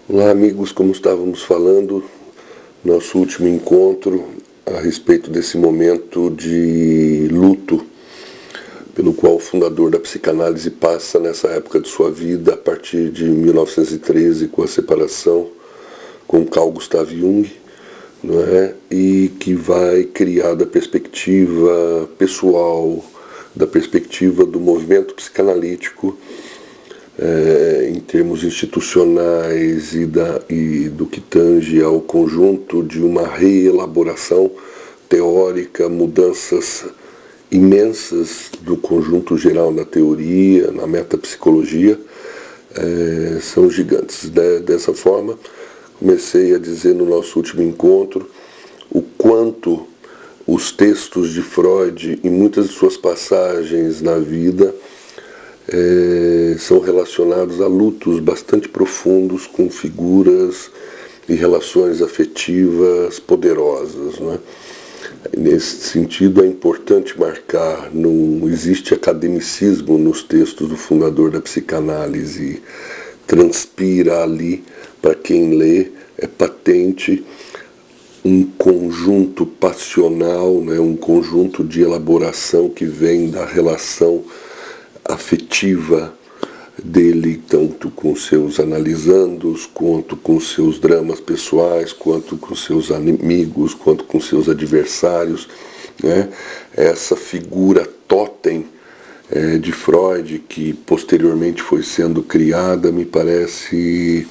Olá, amigos, como estávamos falando, nosso último encontro a respeito desse momento de luto pelo qual o fundador da psicanálise passa nessa época de sua vida, a partir de 1913, com a separação com Carl Gustav Jung, não é? E que vai criar da perspectiva pessoal, da perspectiva do movimento psicanalítico, em termos institucionais e do que tange ao conjunto de uma reelaboração teórica, mudanças imensas do conjunto geral da teoria, na metapsicologia, são gigantes. Dessa forma, comecei a dizer no nosso último encontro o quanto os textos de Freud, em muitas de suas passagens na vida, são relacionados a lutos bastante profundos com figuras e relações afetivas poderosas, não é? Nesse sentido, é importante marcar, não existe academicismo nos textos do fundador da psicanálise, transpira ali, para quem lê, é patente um conjunto passional, né, um conjunto de elaboração que vem da relação afetiva dele, tanto com seus analisandos, quanto com seus dramas pessoais, quanto com seus amigos, quanto com seus adversários, né? Essa figura totem de Freud, que posteriormente foi sendo criada, me parece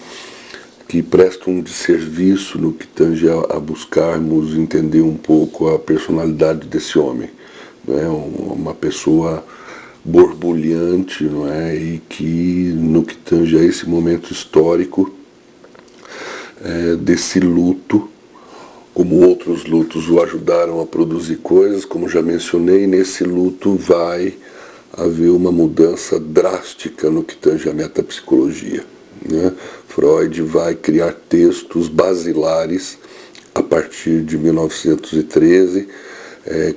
que presta um desserviço no que tange a buscarmos entender um pouco a personalidade desse homem, né? Uma pessoa borbulhante, não é? E que, no que tange a esse momento histórico desse luto, como outros lutos o ajudaram a produzir coisas, como já mencionei, nesse luto vai haver uma mudança drástica no que tange a metapsicologia, né? Freud vai criar textos basilares a partir de 1913,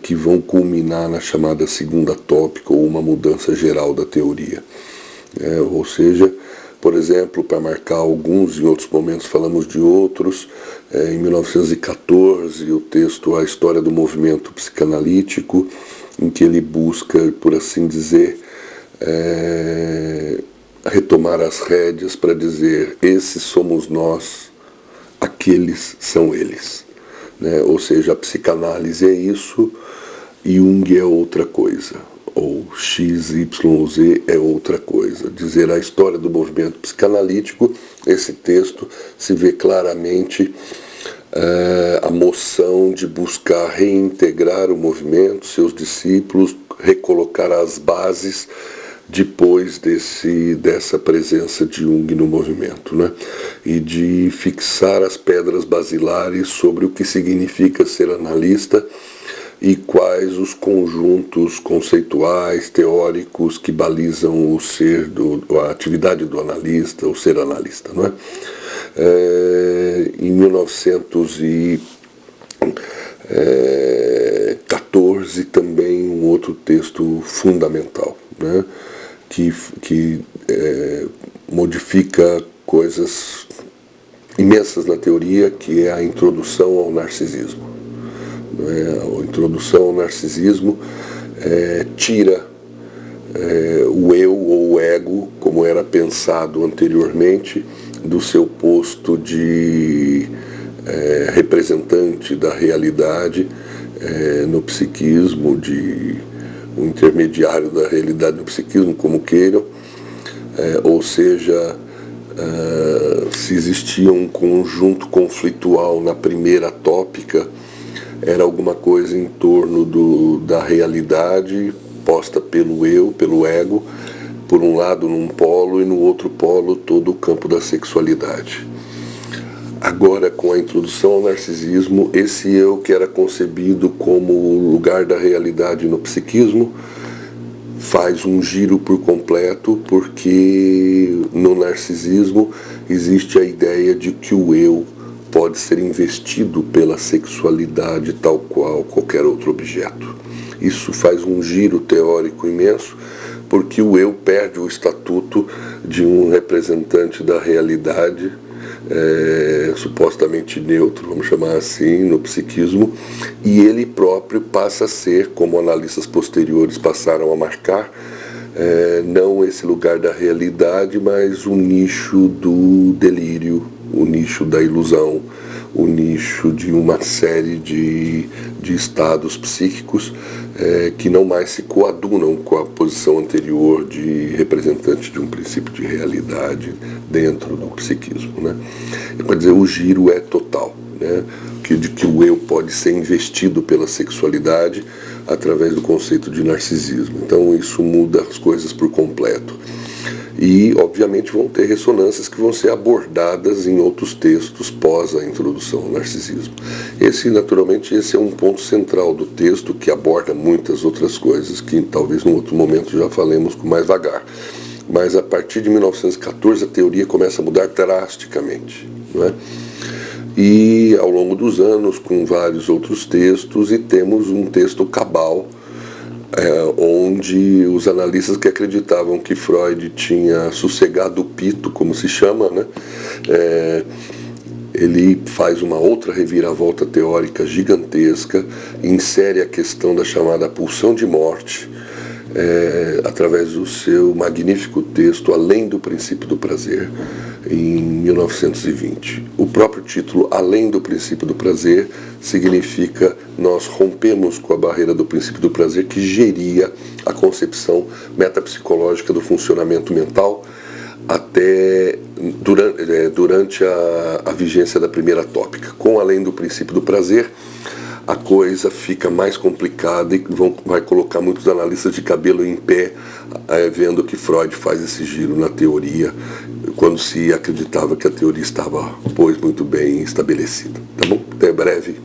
que vão culminar na chamada segunda tópica, ou uma mudança geral da teoria. Ou seja, por exemplo, para marcar alguns, em outros momentos falamos de outros, em 1914, o texto A História do Movimento Psicanalítico, em que ele busca, por assim dizer, retomar as rédeas para dizer: esses somos nós, aqueles são eles. Né? Ou seja, a psicanálise é isso, Jung é outra coisa, ou X, Y, Z é outra coisa. Dizer a história do movimento psicanalítico, esse texto se vê claramente a moção de buscar reintegrar o movimento, seus discípulos, recolocar as bases depois dessa presença de Jung no movimento, né? E de fixar as pedras basilares sobre o que significa ser analista e quais os conjuntos conceituais, teóricos que balizam o ser, a atividade do analista, o ser analista, não é? Em 1914 também um outro texto fundamental, né? que modifica coisas imensas na teoria, que é a introdução ao narcisismo. A introdução ao narcisismo tira o eu ou o ego, como era pensado anteriormente, do seu posto de representante da realidade no psiquismo, o intermediário da realidade no psiquismo, como queiram, ou seja, se existia um conjunto conflitual na primeira tópica, era alguma coisa em torno da realidade posta pelo eu, pelo ego, por um lado num polo, e no outro polo todo o campo da sexualidade. Agora, com a introdução ao narcisismo, esse eu que era concebido como o lugar da realidade no psiquismo faz um giro por completo, porque no narcisismo existe a ideia de que o eu pode ser investido pela sexualidade tal qual qualquer outro objeto. Isso faz um giro teórico imenso, porque o eu perde o estatuto de um representante da realidade supostamente neutro, vamos chamar assim, no psiquismo, e ele próprio passa a ser, como analistas posteriores passaram a marcar, não esse lugar da realidade, mas o nicho do delírio, o nicho da ilusão, o nicho de uma série de estados psíquicos que não mais se coadunam com a posição anterior de representante de um princípio de realidade dentro do psiquismo, né? Quer dizer, o giro é total, né? De que o eu pode ser investido pela sexualidade através do conceito de narcisismo. Então isso muda as coisas por completo. E, obviamente, vão ter ressonâncias que vão ser abordadas em outros textos pós a introdução ao narcisismo. Naturalmente, esse é um ponto central do texto que aborda muitas outras coisas que talvez num outro momento já falemos com mais vagar. Mas a partir de 1914 a teoria começa a mudar drasticamente, não é? E ao longo dos anos, com vários outros textos, e temos um texto cabal, onde os analistas que acreditavam que Freud tinha sossegado o pito, como se chama, né? Ele faz uma outra reviravolta teórica gigantesca, insere a questão da chamada pulsão de morte, através do seu magnífico texto Além do Princípio do Prazer, em 1920. O próprio título Além do Princípio do Prazer significa nós rompemos com a barreira do princípio do prazer que geria a concepção metapsicológica do funcionamento mental até durante a vigência da primeira tópica. Com Além do Princípio do Prazer, a coisa fica mais complicada e vai colocar muitos analistas de cabelo em pé, vendo que Freud faz esse giro na teoria, quando se acreditava que a teoria estava, pois, muito bem estabelecida. Tá bom? Até breve.